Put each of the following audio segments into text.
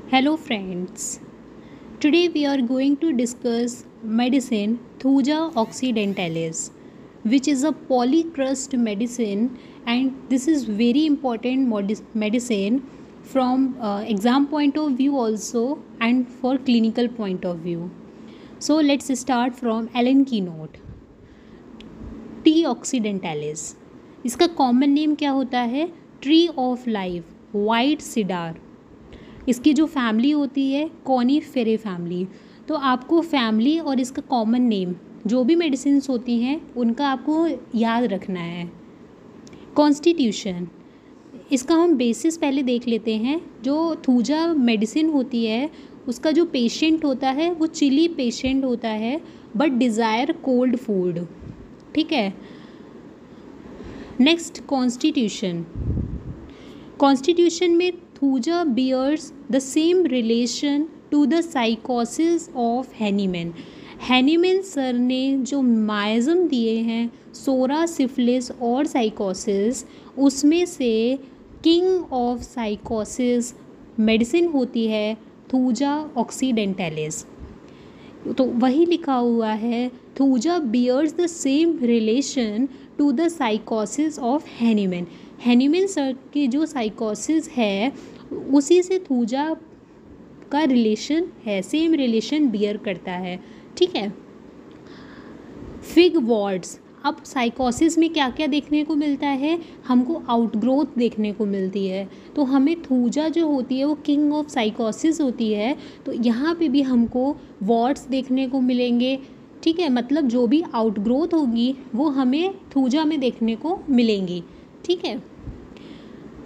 Hello friends. Today we are going to discuss medicine Thuja occidentalis, which is a polycrust medicine, and this is very important medicine from exam point of view also and for clinical point of view. So let's start from Allen keynote. T occidentalis, इसका common name क्या होता है? Tree of life, white cedar. इसकी जो family होती है कॉनीफेरे family. तो आपको फैमिली और इसका कॉमन नेम जो भी मेडिसिन्स होती हैं उनका आपको याद रखना है। कॉन्स्टिट्यूशन, इसका हम बेसिस पहले देख लेते हैं। जो थूजा मेडिसिन होती है उसका जो पेशेंट होता है वो चिली पेशेंट होता है बट डिज़ायर कोल्ड फूड। ठीक है। Next constitution. कॉन्स्टिट्यूशन में thuja bears the same relation to the sycosis of Hahnemann. Hahnemann sir ने जो माइज़म दिए हैं सोरा, सिफिलिस और साइकोसिस, उसमें से किंग ऑफ साइकोसिस मेडिसिन होती है थूजा ऑक्सीडेंटैलिस। तो वही लिखा हुआ है thuja bears the same relation to the sycosis of Hahnemann. Hahnemann sir की जो साइकोसिस है उसी से थूजा का रिलेशन है, सेम रिलेशन बियर करता है। ठीक है। फिग वॉर्ड्स, अब साइकोसिस में क्या क्या देखने को मिलता है? हमको आउटग्रोथ देखने को मिलती है। तो हमें थूजा जो होती है वो किंग ऑफ साइकोसिस होती है, तो यहाँ पे भी हमको वॉर्ड्स देखने को मिलेंगे। ठीक है, मतलब जो भी आउटग्रोथ होगी वो हमें थूजा में देखने को मिलेंगी। ठीक है।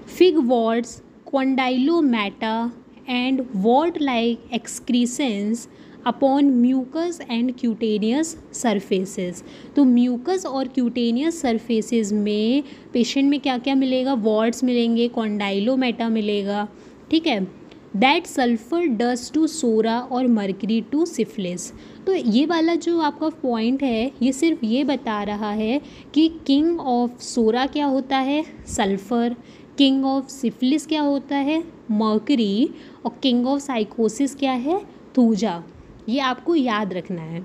Fig warts, condylomata and wart like excrescence upon mucous and cutaneous surfaces. तो म्यूकस और क्यूटेनियस सरफेसेस में पेशेंट में क्या क्या मिलेगा? वॉर्ड्स मिलेंगे, कॉन्डाइलोमेटा मिलेगा। ठीक है। दैट सल्फर डस्ट टू सोरा और मर्करी टू सिफिलिस। तो ये वाला जो आपका पॉइंट है ये सिर्फ ये बता रहा है कि किंग ऑफ सोरा क्या होता है? सल्फर। किंग ऑफ सिफिलिस क्या होता है? मर्करी। और किंग ऑफ साइकोसिस क्या है? थूजा। ये आपको याद रखना है।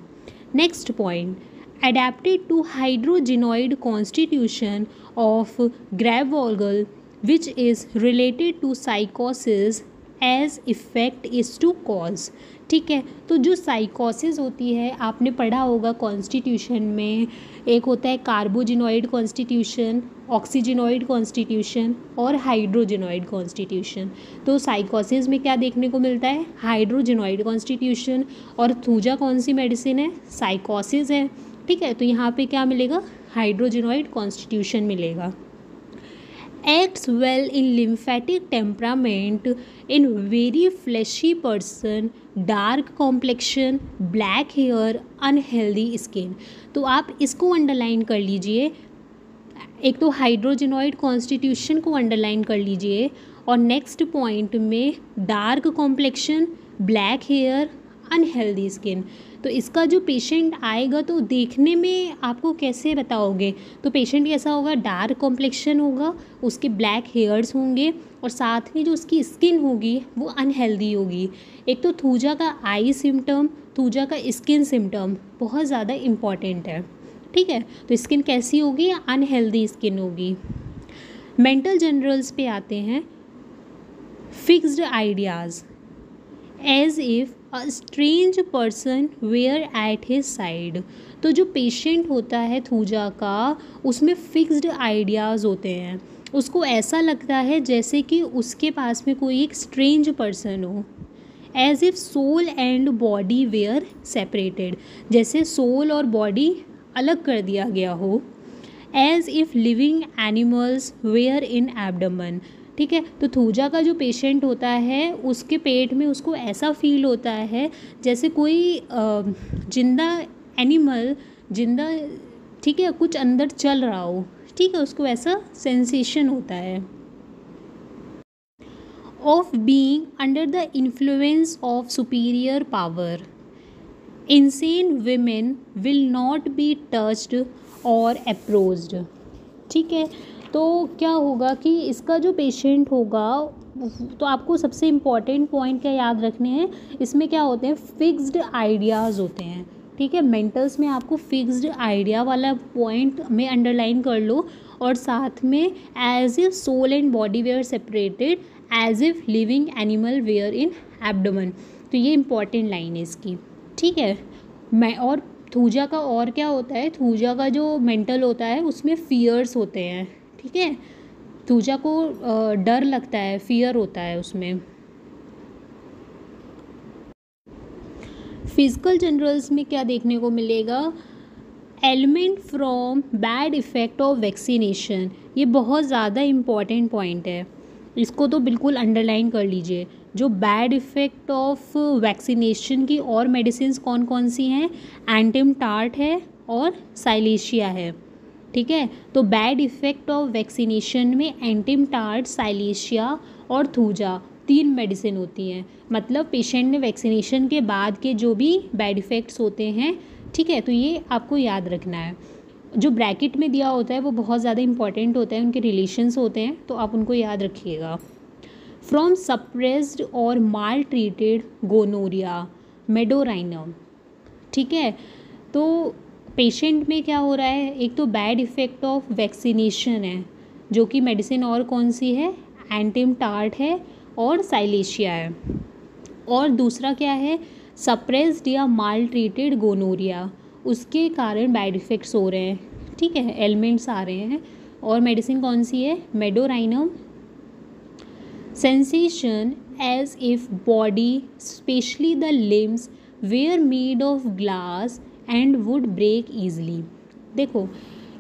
Next point, adapted to hydrogenoid constitution of Grauvogl which is related to sycosis as effect is to cause. ठीक है। तो जो साइकोसिस होती है आपने पढ़ा होगा कॉन्स्टिट्यूशन में, एक होता है कार्बोजिनॉइड कॉन्स्टिट्यूशन, ऑक्सीजिनॉइड कॉन्स्टिट्यूशन और हाइड्रोजिनॉइड कॉन्स्टिट्यूशन। तो साइकोसिस में क्या देखने को मिलता है? हाइड्रोजिनॉइड कॉन्स्टिट्यूशन। और थूजा कौन सी मेडिसिन है? साइकोसिस है। ठीक है। तो यहाँ पे क्या मिलेगा? हाइड्रोजिनॉइड कॉन्स्टिट्यूशन मिलेगा। Acts well in lymphatic temperament in very fleshy person, dark complexion, black hair, unhealthy skin। तो आप इसको अंडरलाइन कर लीजिए। एक तो हाइड्रोजिनॉइड कॉन्स्टिट्यूशन को अंडरलाइन कर लीजिए और नेक्स्ट पॉइंट में dark complexion, black hair, unhealthy skin. तो इसका जो पेशेंट आएगा तो देखने में आपको कैसे बताओगे? तो पेशेंट कैसा होगा? डार्क कॉम्प्लेक्शन होगा, उसके ब्लैक हेयर्स होंगे और साथ में जो उसकी स्किन होगी वो अनहेल्दी होगी। एक तो थूजा का आई सिम्टम, थूजा का स्किन सिम्टम बहुत ज़्यादा इम्पॉर्टेंट है। ठीक है। तो स्किन कैसी होगी? अनहेल्दी स्किन होगी। मेंटल जनरल्स पे आते हैं। Fixed ideas, as if a strange person were at his side. तो जो पेशेंट होता है थूजा का उसमें फिक्स्ड आइडियाज़ होते हैं। उसको ऐसा लगता है जैसे कि उसके पास में कोई एक स्ट्रेंज पर्सन हो। As if soul and body were separated, जैसे सोल और बॉडी अलग कर दिया गया हो। As if living animals were in abdomen. ठीक है। तो थूजा का जो पेशेंट होता है उसके पेट में उसको ऐसा फील होता है जैसे कोई जिंदा एनिमल, जिंदा, ठीक है, कुछ अंदर चल रहा हो। ठीक है। उसको ऐसा सेंसेशन होता है। Of being under the influence of superior power, insane women will not be touched और अप्रोच्ड। ठीक है। तो क्या होगा कि इसका जो पेशेंट होगा तो आपको सबसे इम्पॉर्टेंट पॉइंट क्या याद रखने हैं, इसमें क्या होते हैं, फिक्स्ड आइडियाज़ होते हैं, ठीक है। मेंटल्स में आपको फिक्स्ड आइडिया वाला पॉइंट में अंडरलाइन कर लो, और साथ में as if soul and body were separated as if living animal were in abdomen, तो ये इंपॉर्टेंट लाइन है इसकी, ठीक है। मैं और थूजा का और क्या होता है, थूजा का जो मेंटल होता है उसमें फियर्स होते हैं, ठीक है। थूजा को डर लगता है, फियर होता है उसमें। फिजिकल जनरल्स में क्या देखने को मिलेगा, element from bad effect of vaccination, ये बहुत ज़्यादा इम्पॉर्टेंट पॉइंट है, इसको तो बिल्कुल अंडरलाइन कर लीजिए। जो बैड इफ़ेक्ट ऑफ वैक्सीनेशन की और मेडिसिन्स कौन कौन सी हैं, एंटिमटार्ट है और साइलेशिया है, ठीक है। तो बैड इफ़ेक्ट ऑफ वैक्सीनेशन में एंटिमटार्ट, साइलेशिया और थूजा 3 मेडिसिन होती हैं। मतलब पेशेंट ने वैक्सीनेशन के बाद के जो भी बैड इफ़ेक्ट्स होते हैं, ठीक है, तो ये आपको याद रखना है। जो ब्रैकेट में दिया होता है वो बहुत ज़्यादा इंपॉर्टेंट होता है, उनके रिलेशंस होते हैं, तो आप उनको याद रखिएगा। फ्रॉम सप्रेस्ड और माल ट्रीटेड गोनोरिया, मेडोराइनम, ठीक है। तो पेशेंट में क्या हो रहा है, एक तो बैड इफ़ेक्ट ऑफ वैक्सीनेशन है, जो कि मेडिसिन और कौन सी है, एंटिमटार्ट है और साइलेशिया है, और दूसरा क्या है, सप्रेस्ड या माल ट्रीटेड गोनोरिया, उसके कारण बैड इफ़ेक्ट्स हो रहे हैं, ठीक है, एलिमेंट्स आ रहे हैं। और मेडिसिन कौन सी है, medorrhinum. Sensation as if body specially the limbs were made of glass and wood break easily. देखो,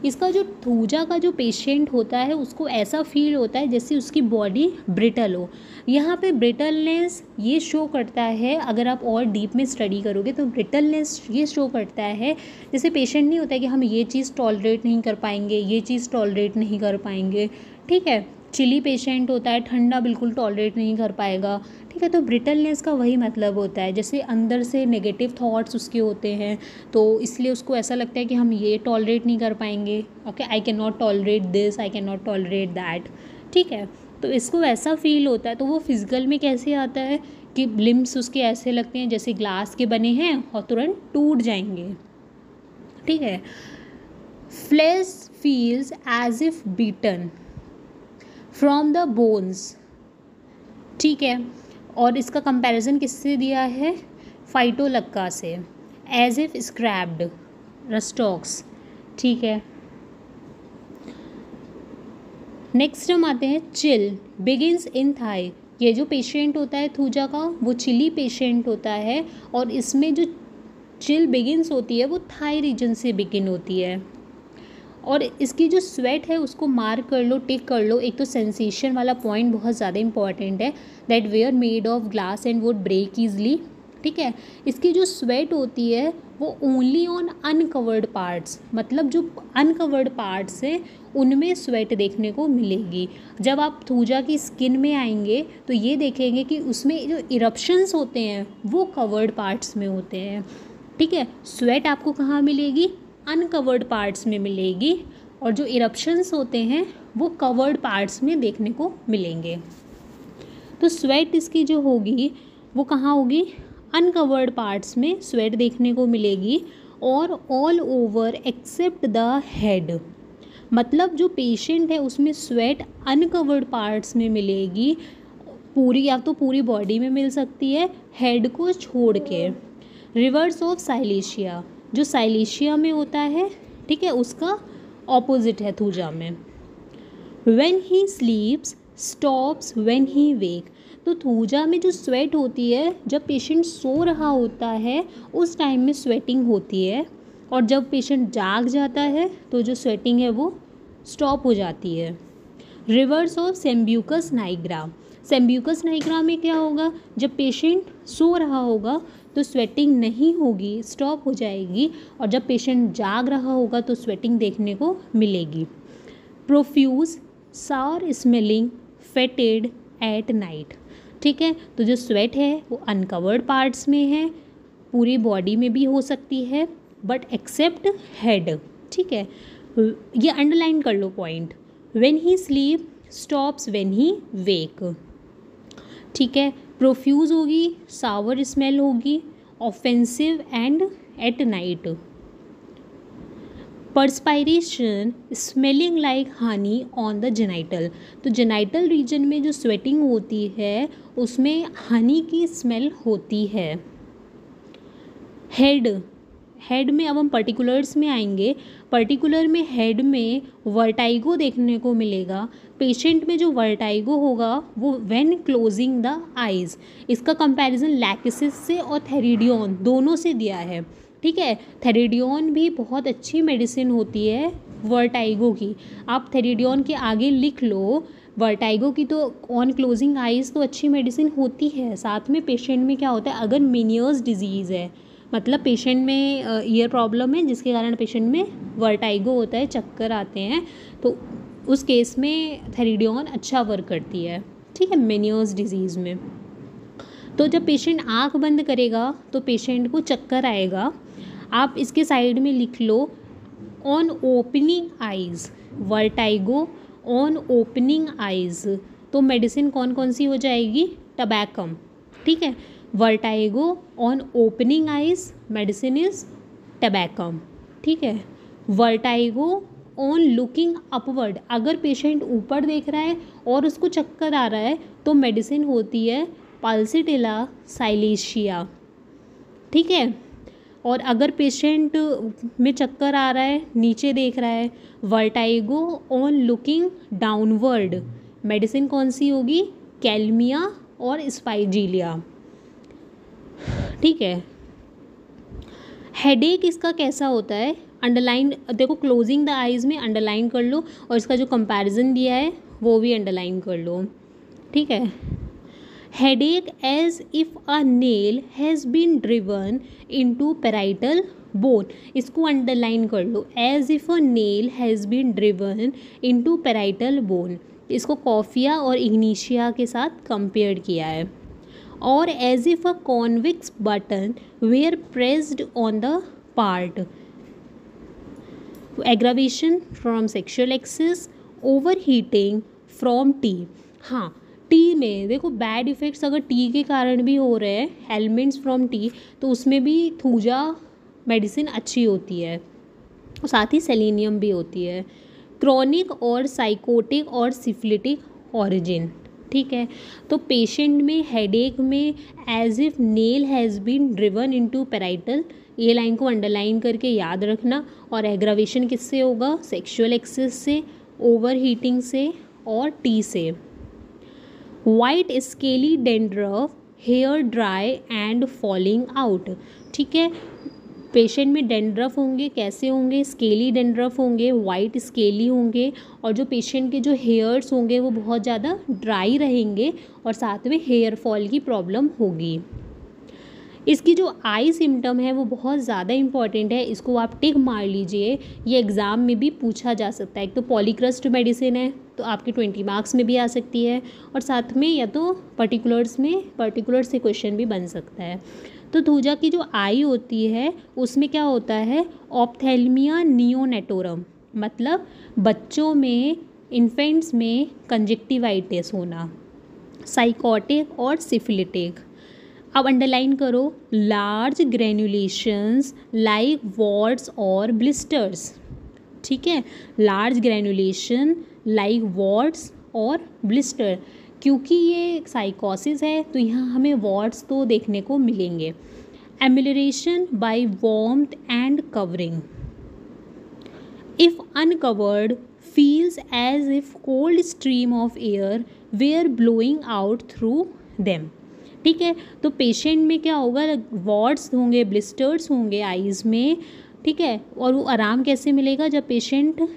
इसका जो थूजा का जो पेशेंट होता है उसको ऐसा फील होता है जैसे उसकी बॉडी ब्रिटल हो। यहाँ पे ब्रिटलनेस ये शो करता है, अगर आप और डीप में स्टडी करोगे तो ब्रिटलनेस ये शो करता है, जैसे पेशेंट नहीं होता है कि हम ये चीज़ टॉलरेट नहीं कर पाएंगे, ये चीज़ टॉलरेट नहीं कर पाएंगे, ठीक है। चिली पेशेंट होता है, ठंडा बिल्कुल टॉलरेट नहीं कर पाएगा, ठीक है। तो ब्रिटलनेस का वही मतलब होता है, जैसे अंदर से नेगेटिव थॉट्स उसके होते हैं, तो इसलिए उसको ऐसा लगता है कि हम ये टॉलरेट नहीं कर पाएंगे, okay, I can not tolerate this, I can not tolerate that, ठीक है। तो इसको ऐसा फील होता है, तो वो फिजिकल में कैसे आता है कि लिम्स उसके ऐसे लगते हैं जैसे ग्लास के बने हैं और तुरंत टूट जाएंगे, ठीक है। Flesh feels as if beaten from the bones, ठीक है। और इसका कंपैरिजन किससे दिया है, फाइटोलक्का से, एज इफ स्क्रैप्ड, रस्टॉक्स, ठीक है। नेक्स्ट हम आते हैं चिल बिगिंस इन थाई। ये जो पेशेंट होता है थूजा का वो चिली पेशेंट होता है, और इसमें जो चिल बिगिंस होती है वो थाई रीजन से बिगिन होती है। और इसकी जो स्वेट है उसको मार्क कर लो, टिक कर लो। एक तो सेंसेशन वाला पॉइंट बहुत ज़्यादा इंपॉर्टेंट है, that they are made of glass and wood break easily, ठीक है। इसकी जो स्वेट होती है वो ओनली ऑन अनकवर्ड पार्ट्स, मतलब जो अनकवर्ड पार्ट्स हैं उनमें स्वेट देखने को मिलेगी। जब आप थूजा की स्किन में आएंगे तो ये देखेंगे कि उसमें जो इरप्शंस होते हैं वो कवर्ड पार्ट्स में होते हैं, ठीक है। स्वेट आपको कहाँ मिलेगी, अनकवर्ड पार्ट्स में मिलेगी, और जो इरप्शंस होते हैं वो कवर्ड पार्ट्स में देखने को मिलेंगे। तो स्वेट इसकी जो होगी वो कहाँ होगी, अनकवर्ड पार्ट्स में स्वेट देखने को मिलेगी, और all over except the head, मतलब जो पेशेंट है उसमें स्वेट अनकवर्ड पार्ट्स में मिलेगी, पूरी या तो पूरी बॉडी में मिल सकती है, हेड को छोड़ के। रिवर्स ऑफ साइलेशिया, जो साइलेशिया में होता है, ठीक है, उसका ऑपोजिट है थूजा में। When he sleeps stops when he wake, तो थूजा में जो स्वेट होती है जब पेशेंट सो रहा होता है उस टाइम में स्वेटिंग होती है, और जब पेशेंट जाग जाता है तो जो स्वेटिंग है वो स्टॉप हो जाती है। रिवर्स ऑफ सेम्ब्यूकस नाइग्रा, सेम्ब्यूकस नाइग्रा में क्या होगा, जब पेशेंट सो रहा होगा तो स्वेटिंग नहीं होगी, स्टॉप हो जाएगी, और जब पेशेंट जाग रहा होगा तो स्वेटिंग देखने को मिलेगी। प्रोफ्यूज सार स्मेलिंग फेटेड एट नाइट, ठीक है। तो जो स्वेट है वो अनकवर्ड पार्ट्स में है, पूरी बॉडी में भी हो सकती है, बट एक्सेप्ट हेड, ठीक है। ये अंडरलाइन कर लो point. When he sleep stops when he wake. ठीक है। प्रोफ्यूज होगी, सावर स्मेल होगी, offensive and at night. Perspiration smelling like honey on the genital. तो जेनाइटल रीजन में जो स्वेटिंग होती है उसमें हनी की स्मेल होती है। हेड में अब हम पर्टिकुलर्स में आएंगे। पर्टिकुलर में हेड में वर्टाइगो देखने को मिलेगा। पेशेंट में जो वर्टाइगो होगा वो व्हेन क्लोजिंग द आइज़। इसका कंपैरिजन लैक्सिस से और थेरिडियन दोनों से दिया है। ठीक है, थेरिडियन भी बहुत अच्छी मेडिसिन होती है वर्टाइगो की। आप थेरिडियन के आगे लिख लो, वर्टाइगो की तो ऑन क्लोजिंग आइज़ तो अच्छी मेडिसिन होती है। साथ में पेशेंट में क्या होता है, अगर मेनियर्स डिजीज़ है, मतलब पेशेंट में ईयर प्रॉब्लम है जिसके कारण पेशेंट में वर्टाइगो होता है, चक्कर आते हैं, तो उस केस में थेरिडियन अच्छा वर्क करती है। ठीक है, मेनियर्स डिजीज़ में। तो जब पेशेंट आँख बंद करेगा तो पेशेंट को चक्कर आएगा। आप इसके साइड में लिख लो, on opening eyes vertigo on opening eyes. तो मेडिसिन कौन कौन सी हो जाएगी, टबैकम। ठीक है, vertigo on opening eyes medicine is tabacum. ठीक है, वर्टाइगो ऑन लुकिंग अपवर्ड, अगर पेशेंट ऊपर देख रहा है और उसको चक्कर आ रहा है तो मेडिसिन होती है पल्सिटिला साइलेशिया। ठीक है, और अगर पेशेंट में चक्कर आ रहा है, नीचे देख रहा है, vertigo on looking downward, medicine कौन सी होगी, कैल्मिया और स्पाइजीलिया। ठीक है, हेडेक इसका कैसा होता है, अंडरलाइन देखो, क्लोजिंग द आइज़ में अंडरलाइन कर लो और इसका जो कंपैरिजन दिया है वो भी अंडरलाइन कर लो। ठीक है, headache as if a nail has been driven into parietal bone, इसको अंडरलाइन कर लो, as if a nail has been driven into parietal bone. इसको कॉफिया और इग्निशिया के साथ कंपेयर किया है। और as if a convex button were pressed on the part, aggravation from sexual excess, overheating from tea. हाँ, tea में देखो बैड इफ़ेक्ट्स अगर टी के कारण भी हो रहे हैं, एलिमेंट्स फ्रॉम टी, तो उसमें भी थूजा मेडिसिन अच्छी होती है, साथ ही सेलेनियम भी होती है। क्रॉनिक और साइकोटिक और सिफिलिटिक ऑरिजिन। ठीक है, तो पेशेंट में हेडेक में as if nail has been driven into parietal, ये लाइन को अंडरलाइन करके याद रखना। और एग्रावेशन किससे होगा, सेक्सुअल एक्सेस से, ओवर हीटिंग से और टी से। White scaly dandruff, hair dry and falling out. ठीक है, पेशेंट में डेंड्रफ होंगे, कैसे होंगे, स्केली डेंड्रफ होंगे, वाइट स्केली होंगे, और जो पेशेंट के जो हेयर्स होंगे वो बहुत ज़्यादा ड्राई रहेंगे और साथ में हेयर फॉल की प्रॉब्लम होगी। इसकी जो आई सिम्टम है वो बहुत ज़्यादा इंपॉर्टेंट है, इसको आप टिक मार लीजिए, ये एग्ज़ाम में भी पूछा जा सकता है। एक तो पॉलीक्रस्ट मेडिसिन है तो आपके 20 मार्क्स में भी आ सकती है, और साथ में या तो पर्टिकुलर से क्वेश्चन भी बन सकता है। तो थूजा की जो आई होती है उसमें क्या होता है, ऑप्थेल्मिया नियोनेटोरम, मतलब बच्चों में, इन्फेंट्स में कंजक्टिवाइटिस होना, साइकोटिक और सिफिलिटिक। अब अंडरलाइन करो, लार्ज ग्रेनुलेशंस लाइक वॉर्ड्स और ब्लिस्टर्स। ठीक है, लार्ज ग्रेनुलेशन लाइक वॉर्ड्स और ब्लिस्टर, क्योंकि ये साइकोसिस है तो यहाँ हमें वॉर्ड्स तो देखने को मिलेंगे। Amelioration by warmth and covering, if uncovered feels as if cold stream of air were blowing out through them. ठीक है, तो पेशेंट में क्या होगा, वॉर्ड्स होंगे, ब्लिस्टर्स होंगे आइज़ में। ठीक है, और वो आराम कैसे मिलेगा, जब पेशेंट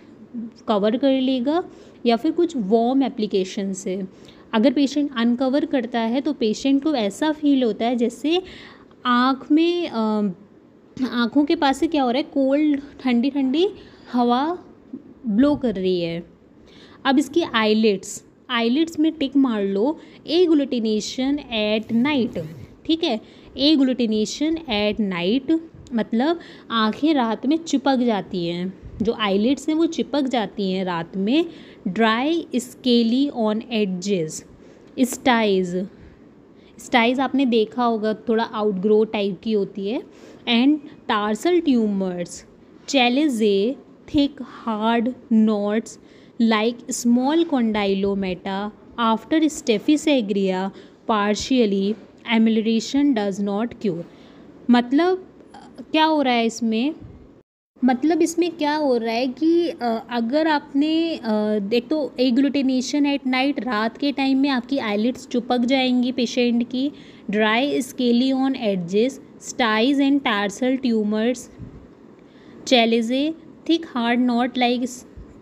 कवर कर लेगा या फिर कुछ वार्म एप्लीकेशन से। अगर पेशेंट अनकवर करता है तो पेशेंट को ऐसा फील होता है जैसे आँख में आँखों के पास से क्या हो रहा है, कोल्ड ठंडी ठंडी हवा ब्लो कर रही है। अब इसकी आईलिड्स में टिक मार लो, एग्लूटिनेशन एट नाइट। ठीक है, एग्लूटिनेशन एट नाइट मतलब आँखें रात में चिपक जाती हैं, जो आईलिड्स हैं वो चिपक जाती हैं रात में। Dry scaly on edges, styes, styes आपने देखा होगा, थोड़ा आउटग्रो टाइप की होती है। And tarsal tumours, chalazae, thick hard knots like small condylomata after staphysagria partially amelioration does not cure. मतलब क्या हो रहा है इसमें, मतलब इसमें क्या हो रहा है कि अगर आपने देख तो एग्लूटिनेशन एट नाइट, रात के टाइम में आपकी आईलिड्स चिपक जाएंगी पेशेंट की, dry scaly on edges, styes and tarsal tumours, chalazae, thick hard knot like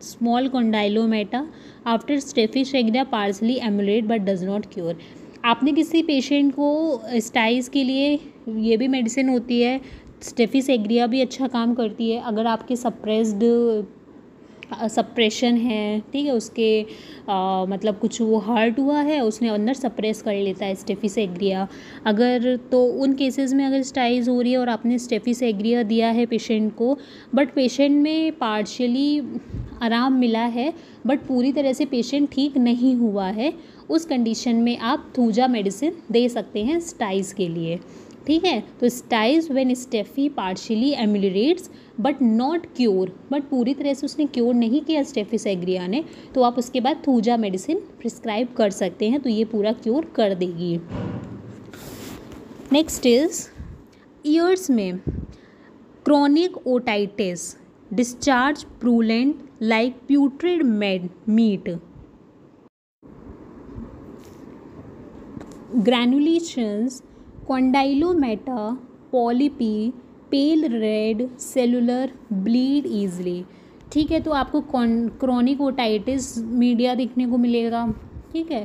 small condylomata after staphysagria partially ameliorates but does not cure. आपने किसी पेशेंट को स्टाइज के लिए ये भी मेडिसिन होती है, स्टेफिसेग्रिया भी अच्छा काम करती है। अगर आपके सप्रेशन है, ठीक है, उसके मतलब कुछ वो हर्ट हुआ है, उसने अंदर सप्रेस कर लेता है स्टेफिसेग्रिया। अगर तो उन केसेस में अगर स्टाइज हो रही है और आपने स्टेफिसेग्रिया दिया है पेशेंट को, बट पेशेंट में पार्शियली आराम मिला है बट पूरी तरह से पेशेंट ठीक नहीं हुआ है, उस कंडीशन में आप थूजा मेडिसिन दे सकते हैं स्टाइज के लिए। ठीक है, तो styes when staphy partially ameliorates but not cure, but पूरी तरह से उसने क्योर नहीं किया स्टेफिसेग्रिया ने, तो आप उसके बाद थूजा मेडिसिन प्रिस्क्राइब कर सकते हैं, तो ये पूरा क्योर कर देगी। नेक्स्ट इज ईयर्स में chronic otitis, discharge purulent like putrid meat, granulations, condylomata, polypi, pale red, cellular, bleed easily. ठीक है, तो आपको क्रोनिक ओटाइटिस मीडिया देखने को मिलेगा। ठीक है,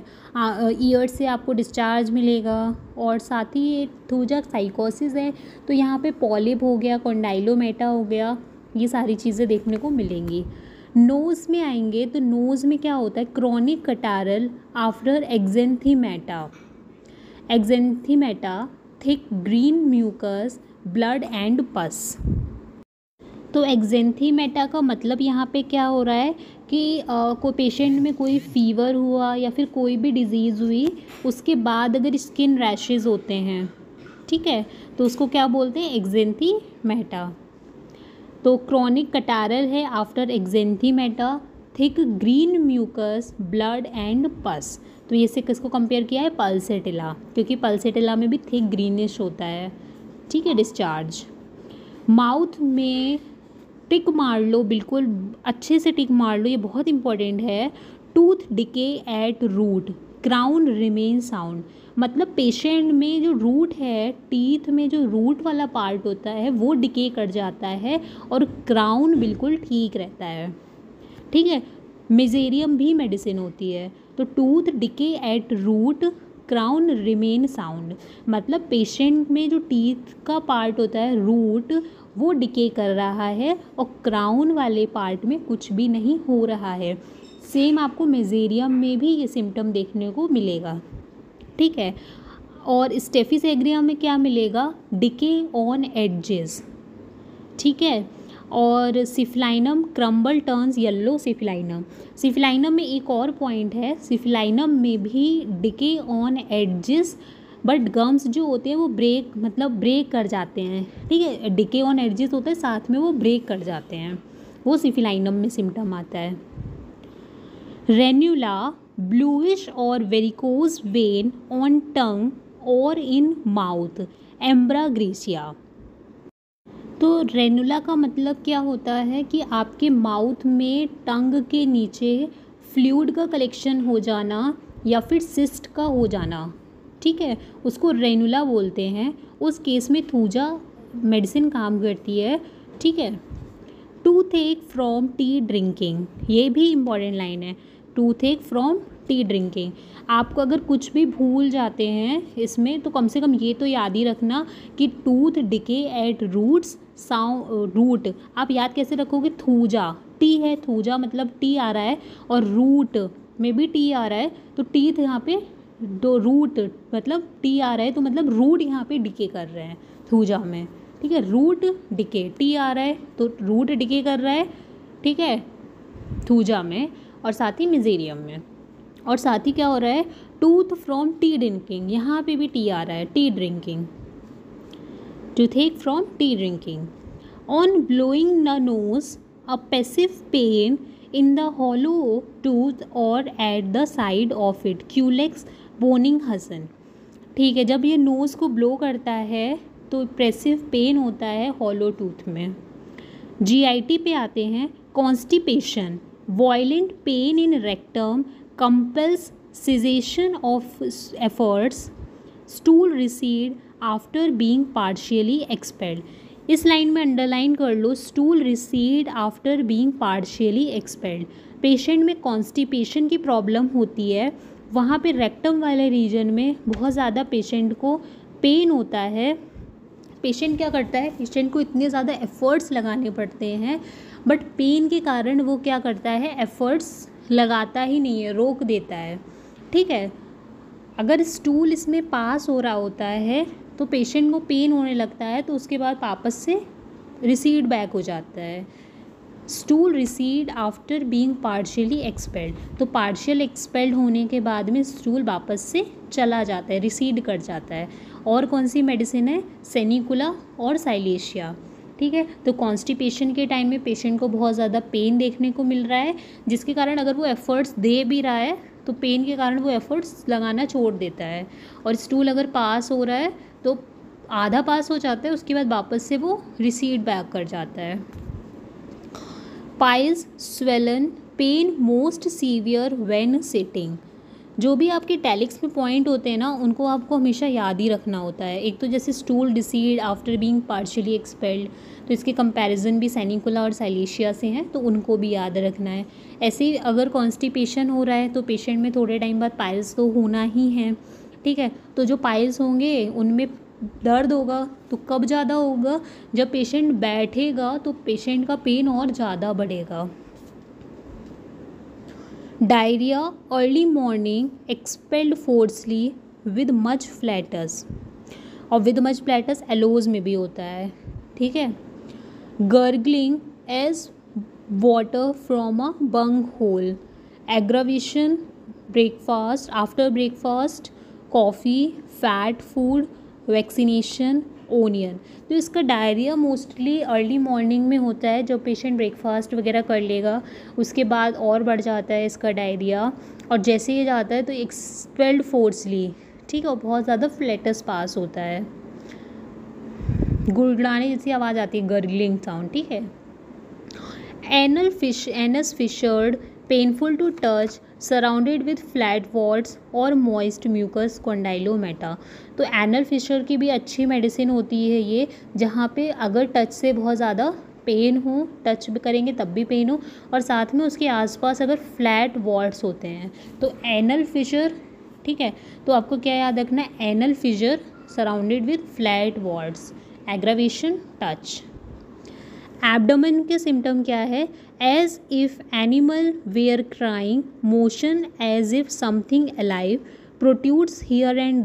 ईयर से आपको डिस्चार्ज मिलेगा और साथ ही एक थूजा साइकोसिस है, तो यहाँ पे पॉलिप हो गया, कॉन्डाइलोमेटा हो गया, ये सारी चीज़ें देखने को मिलेंगी। नोज़ में आएंगे तो नोज़ में क्या होता है, chronic catarrhal after exanthemata, exanthemata, thick green mucus, blood and pus. तो एक्जेंथीमेटा का मतलब यहाँ पे क्या हो रहा है कि कोई पेशेंट में कोई फीवर हुआ या फिर कोई भी डिज़ीज़ हुई, उसके बाद अगर स्किन रैशेज़ होते हैं, ठीक है, तो उसको क्या बोलते हैं, एक्जेंथीमेटा। तो क्रोनिक कटारल है after exanthemata, thick green mucus, blood and pus. तो ये से किसको कंपेयर किया है, पल्सेटिला, क्योंकि पल्सेटिला में भी थिक ग्रीनिश होता है। ठीक है, डिस्चार्ज। माउथ में टिक मार लो, बिल्कुल अच्छे से टिक मार लो, ये बहुत इंपॉर्टेंट है। Tooth decay at root, crown remain sound, मतलब पेशेंट में जो रूट है, टीथ में जो रूट वाला पार्ट होता है वो डिके कर जाता है और क्राउन बिल्कुल ठीक रहता है। ठीक है, मेजेरियम भी मेडिसिन होती है। तो tooth decay at root, crown remain sound, मतलब पेशेंट में जो टीथ का पार्ट होता है, रूट, वो डिके कर रहा है और क्राउन वाले पार्ट में कुछ भी नहीं हो रहा है। सेम आपको मेजेरियम में भी ये सिम्टम देखने को मिलेगा। ठीक है, और स्टेफिसेग्रिया में क्या मिलेगा, डिके ऑन एडजेस। ठीक है, और सिफलाइनम क्रम्बल टर्न्स येलो सिफलाइनम। सिफलाइनम में एक और पॉइंट है, सिफलाइनम में भी decay on edges, but gums जो होते हैं वो ब्रेक, मतलब ब्रेक कर जाते हैं। ठीक है, डिके ऑन एडजेस होता है, साथ में वो ब्रेक कर जाते हैं, वो सिफलाइनम में सिम्टम आता है। रेन्यूला, ब्लूइश और वेरिकोज वेन ऑन टंग और इन माउथ, एम्ब्राग्रेसिया। तो रेनुला का मतलब क्या होता है कि आपके माउथ में टंग के नीचे फ्लूइड का कलेक्शन हो जाना या फिर सिस्ट का हो जाना, ठीक है, उसको रेनुला बोलते हैं। उस केस में थूजा मेडिसिन काम करती है। ठीक है, टूथ एक फ्रॉम टी ड्रिंकिंग, ये भी इम्पॉर्टेंट लाइन है, टूथ एक फ्रॉम टी ड्रिंकिंग। आपको अगर कुछ भी भूल जाते हैं इसमें तो कम से कम ये तो याद ही रखना कि tooth decay at roots, root आप याद कैसे रखोगे, थूजा, टी है, थूजा मतलब टी आ रहा है और रूट में भी टी आ रहा है, तो टीथ यहाँ पे दो, रूट मतलब टी आ रहा है तो मतलब रूट यहाँ पे डिके कर रहे हैं थूजा में। ठीक है, रूट डिके, टी आ रहा है तो रूट डिके कर रहा है, ठीक है, थूजा में और साथ ही मेजेरियम में। और साथ ही क्या हो रहा है, टूथ फ्रॉम टी ड्रिंकिंग, यहाँ पे भी टी आ रहा है, T drinking, toothache from tea drinking. On blowing the nose, a passive pain in the hollow tooth or at the side of it. Culex Bonninghausen. ठीक है, जब ये नोज़ को ब्लो करता है तो प्रेसिव पेन होता है हॉलो टूथ में. GIT पे आते हैं. Constipation, violent pain in rectum, compels cessation of efforts, stool recede after being partially expelled. इस लाइन में अंडरलाइन कर लो, stool recede after being partially expelled. Patient में कॉन्स्टिपेशन की प्रॉब्लम होती है, वहाँ पे रेक्टम वाले रीजन में बहुत ज़्यादा पेशेंट को पेन होता है. पेशेंट क्या करता है, पेशेंट को इतने ज़्यादा एफ़र्ट्स लगाने पड़ते हैं, बट पेन के कारण वो क्या करता है, एफ़र्ट्स लगाता ही नहीं है, रोक देता है. ठीक है, अगर स्टूल इसमें पास हो रहा होता है तो पेशेंट को पेन होने लगता है, तो उसके बाद वापस से रिसीड बैक हो जाता है. Stool recede after being partially expelled, तो पार्शियल एक्सपेल्ड होने के बाद में स्टूल वापस से चला जाता है, रिसीड कर जाता है. और कौन सी मेडिसिन है, सेनिकुला और साइलेशिया. ठीक है, तो कॉन्स्टिपेशन के टाइम में पेशेंट को बहुत ज़्यादा पेन देखने को मिल रहा है, जिसके कारण अगर वो एफ़र्ट्स दे भी रहा है तो पेन के कारण वो एफ़र्ट्स लगाना छोड़ देता है. और स्टूल अगर पास हो रहा है तो आधा पास हो जाता है, उसके बाद वापस से वो रिसीड बैक कर जाता है. Piles swollen, pain most severe when sitting. जो भी आपके टैलिक्स में पॉइंट होते हैं ना, उनको आपको हमेशा याद ही रखना होता है. एक तो जैसे stool decide after being partially expelled, तो इसके कंपैरिजन भी सैनिकुला और साइलेशिया से हैं, तो उनको भी याद रखना है. ऐसे ही अगर कॉन्स्टिपेशन हो रहा है तो पेशेंट में थोड़े टाइम बाद पाइल्स तो होना ही है. ठीक है, तो जो पाइल्स होंगे उनमें दर्द होगा, तो कब ज़्यादा होगा, जब पेशेंट बैठेगा तो पेशेंट का पेन और ज़्यादा बढ़ेगा. Diarrhoea early morning, expelled forcibly with much flatus, और विद मच फ्लैटस एलोज में भी होता है. ठीक है, gurgling as water from a bung hole, aggravation breakfast, after breakfast, coffee, fat food, vaccination, onion. तो इसका डायरिया मोस्टली अर्ली मॉर्निंग में होता है, जब पेशेंट ब्रेकफास्ट वगैरह कर लेगा उसके बाद और बढ़ जाता है इसका डायरिया, और जैसे ये जाता है तो एक्सपेल्ड फोर्सली. ठीक है, और बहुत ज़्यादा फ्लैटस पास होता है, गुड़गुड़ाने जैसी आवाज़ आती है, गर्गलिंग साउंड. ठीक है, anus fissured, painful to touch, surrounded with flat warts और मॉइस्ट म्यूकस कॉन्डाइलोमेटा. तो एनल फिशर की भी अच्छी मेडिसिन होती है ये, जहाँ पे अगर टच से बहुत ज़्यादा पेन हो, टच भी करेंगे तब भी पेन हो, और साथ में उसके आसपास अगर फ्लैट वॉल्स होते हैं तो एनल फिशर. ठीक है, तो आपको क्या याद रखना है, anal fissure surrounded with flat warts, aggravation, touch. Abdomen के सिम्टम क्या है, as if animal were crying, motion as if something alive protrudes here and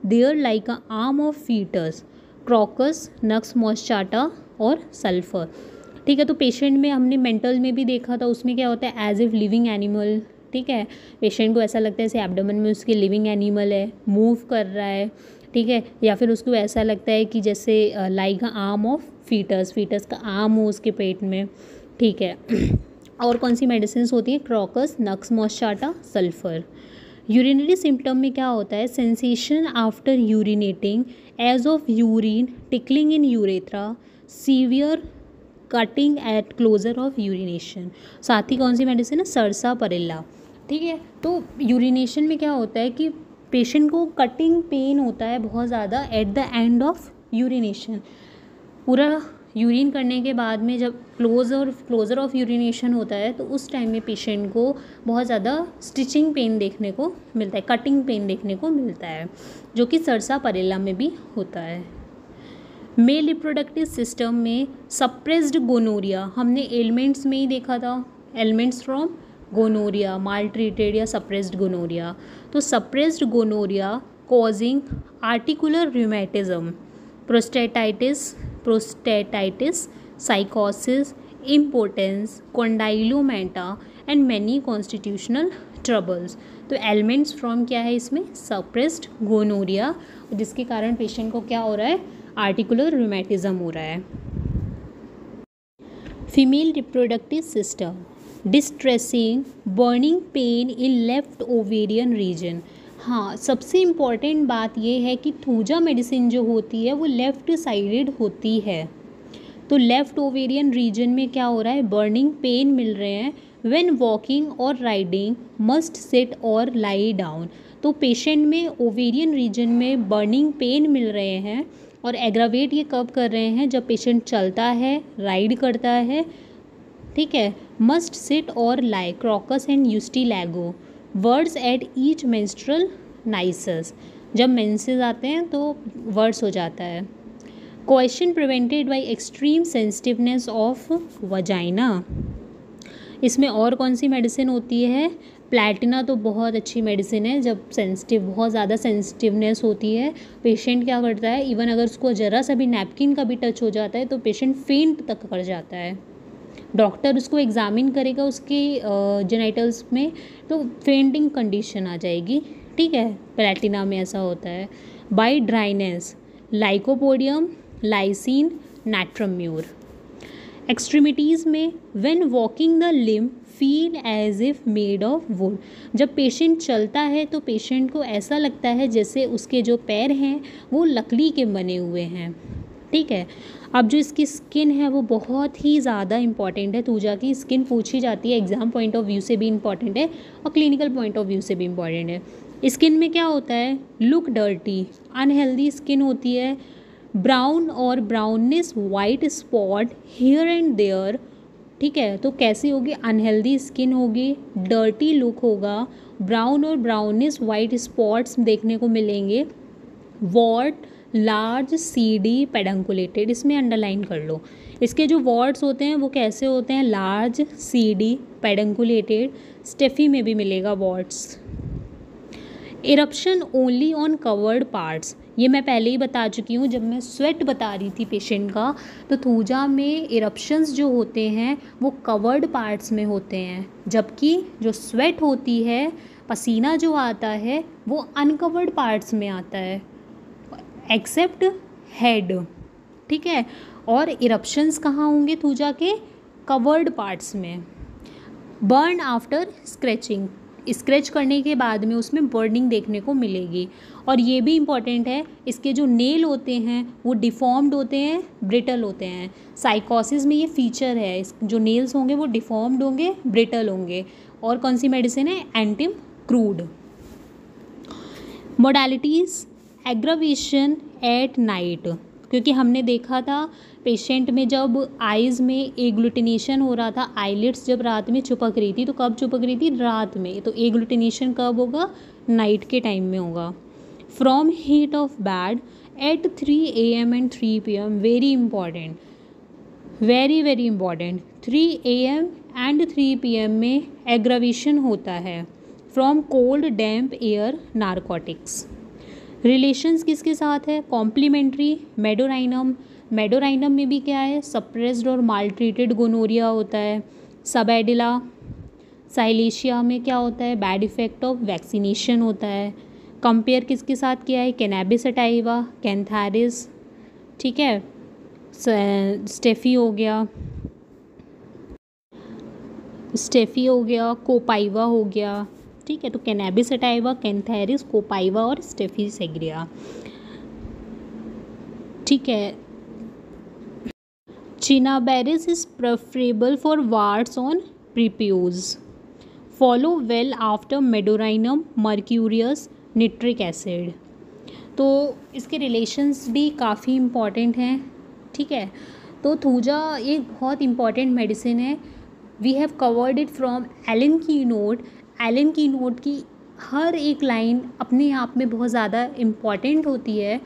there like a arm of foetus, crocus, nux moschata और sulphur. ठीक है, तो patient में हमने mental में भी देखा था, उसमें क्या होता है, एज इफ लिविंग एनिमल. ठीक है, पेशेंट को ऐसा लगता है जैसे एब्डोमेन में उसके लिविंग एनिमल है, मूव कर रहा है. ठीक है, या फिर उसको ऐसा लगता है कि जैसे लाइक आर्म ऑफ फीटस का आर्म हो उसके पेट में. ठीक है, और कौन सी मेडिसिन होती है, crocus, nux moschata, sulphur. Urinary symptom में क्या होता है, sensation after urinating, as of urine, tickling in urethra, severe cutting at closure of urination. साथ ही कौन सी मेडिसिन है, सरसापरिल्ला. ठीक है, तो यूरिनेशन में क्या होता है कि पेशेंट को कटिंग पेन होता है बहुत ज़्यादा at the end of urination. पूरा यूरिन करने के बाद में जब क्लोज़र ऑफ यूरिनेशन होता है तो उस टाइम में पेशेंट को बहुत ज़्यादा स्टिचिंग पेन देखने को मिलता है, कटिंग पेन देखने को मिलता है, जो कि सरसापरिल्ला में भी होता है. मेल रिप्रोडक्टिव सिस्टम में सप्रेस्ड गोनोरिया हमने एलिमेंट्स में ही देखा था, ailments from gonorrhoea, maltreated या सप्रेस्ड गोनोरिया. तो suppressed gonorrhoea causing articular rheumatism, prostatitis, sycosis, impotence, condylomata and many constitutional troubles. तो एलिमेंट्स फ्रॉम क्या है इसमें, सप्रेस्ड गोनोरिया, जिसके कारण पेशेंट को क्या हो रहा है, आर्टिकुलर रूमेटिज्म हो रहा है। Female reproductive system, distressing burning pain in left ovarian region. हाँ, सबसे इम्पॉर्टेंट बात यह है कि थूजा मेडिसिन जो होती है वो लेफ़्ट साइडेड होती है। तो लेफ़्ट ओवेरियन रीजन में क्या हो रहा है, बर्निंग पेन मिल रहे हैं। व्हेन वॉकिंग और राइडिंग मस्ट सिट और लाई डाउन। तो पेशेंट में ओवेरियन रीजन में बर्निंग पेन मिल रहे हैं और एग्रावेट ये कब कर रहे हैं, जब पेशेंट चलता है, राइड करता है, ठीक है। मस्ट सिट और lie, crocus and ustilago. Warts at each menstrual nisus, जब मेंसेस आते हैं तो वर्ड्स हो जाता है। Question prevented by extreme sensitiveness of vagina. इसमें और कौन सी मेडिसिन होती है, प्लैटिना तो बहुत अच्छी मेडिसिन है। जब बहुत ज़्यादा सेंसिटिवनेस होती है, पेशेंट क्या करता है, इवन अगर उसको ज़रा सा भी नैपकिन का भी टच हो जाता है तो पेशेंट फेंट तक कर जाता है। डॉक्टर उसको एग्जामिन करेगा उसके जेनिटल्स में तो फेंटिंग कंडीशन आ जाएगी, ठीक है। प्लैटिना में ऐसा होता है। By dryness, lycopodium, lyssin, natrum mur. Extremities में, when walking the limb feel as if made of wood. जब पेशेंट चलता है तो पेशेंट को ऐसा लगता है जैसे उसके जो पैर हैं वो लकड़ी के बने हुए हैं, ठीक है। अब जो इसकी स्किन है वो बहुत ही ज़्यादा इंपॉर्टेंट है। थूजा की स्किन पूछी जाती है, एग्जाम पॉइंट ऑफ व्यू से भी इंपॉर्टेंट है और क्लिनिकल पॉइंट ऑफ व्यू से भी इंपॉर्टेंट है। स्किन में क्या होता है, लुक डर्टी, अनहेल्दी स्किन होती है। ब्राउन और brownish white spot here and there, ठीक है। तो कैसी होगी, अनहेल्दी स्किन होगी, डर्टी लुक होगा, ब्राउन और ब्राउनिश वाइट स्पॉट्स देखने को मिलेंगे। वॉर्ड, लार्ज, सीडी, पेडंकुलेटेड, इसमें अंडरलाइन कर लो। इसके जो वॉर्ड्स होते हैं वो कैसे होते हैं, लार्ज, सीडी, पेडंकुलेटेड। स्टेफी में भी मिलेगा wards. Eruption only on covered parts, ये मैं पहले ही बता चुकी हूँ जब मैं स्वेट बता रही थी पेशेंट का। तो थूजा में इरप्शंस जो होते हैं वो कवर्ड पार्ट्स में होते हैं, जबकि जो स्वेट होती है, पसीना जो आता है, वो अनकवर्ड पार्ट्स में आता है एक्सेप्ट हेड, ठीक है। और इरप्शंस कहाँ होंगे थूजा के, कवर्ड पार्ट्स में। बर्न आफ्टर स्क्रैचिंग, स्क्रैच करने के बाद में उसमें बर्निंग देखने को मिलेगी। और ये भी इम्पॉर्टेंट है, इसके जो नेल होते हैं वो डिफॉर्म्ड होते हैं, ब्रिटल होते हैं। साइकोसिस में ये फीचर है, जो नेल्स होंगे वो डिफॉर्म्ड होंगे, ब्रिटल होंगे। और कौन सी मेडिसिन है, antim crude. Modalities, aggravation at night, क्योंकि हमने देखा था पेशेंट में जब आइज़ में एग्लूटिनेशन हो रहा था, आईलिड्स जब रात में चिपक रही थी, तो कब चिपक रही थी, रात में। तो एग्लूटिनेशन कब होगा, नाइट के टाइम में होगा। From heat of bed at 3 AM and 3 PM, very important, very very important. 3 AM and 3 PM में एग्रावेशन होता है from cold damp air narcotics. Relations किसके साथ है, कॉम्प्लीमेंट्री, मेडोराइनम। मेडोराइनम में भी क्या है, सप्रेस्ड और मालट्रीटेड गोनोरिया होता है। सबएडिला, साइलेशिया में क्या होता है, बैड इफेक्ट ऑफ वैक्सीनेशन होता है। कंपेयर किसके साथ किया है, कैनाबिस सटाइवा, कैंथारिस, ठीक है, स्टेफी हो गया, कोपाइवा हो गया, ठीक है। तो कैनाबिस सटाइवा, कैंथारिस, कोपाइवा और स्टेफी सेग्रिया, ठीक है। Cinnabaris is preferable for warts on prepuce. Follow well after medorrhinum, mercurius, nitric acid. तो इसके रिलेशंस भी काफ़ी इम्पॉर्टेंट हैं, ठीक है। तो थूजा एक बहुत इम्पॉर्टेंट मेडिसिन है। We have covered it from Allen keynote. Allen keynote की हर एक लाइन अपने आप में बहुत ज़्यादा इम्पॉर्टेंट होती है।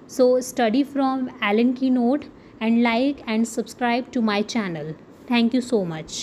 So study from Allen keynote and like and subscribe to my channel. Thank you so much.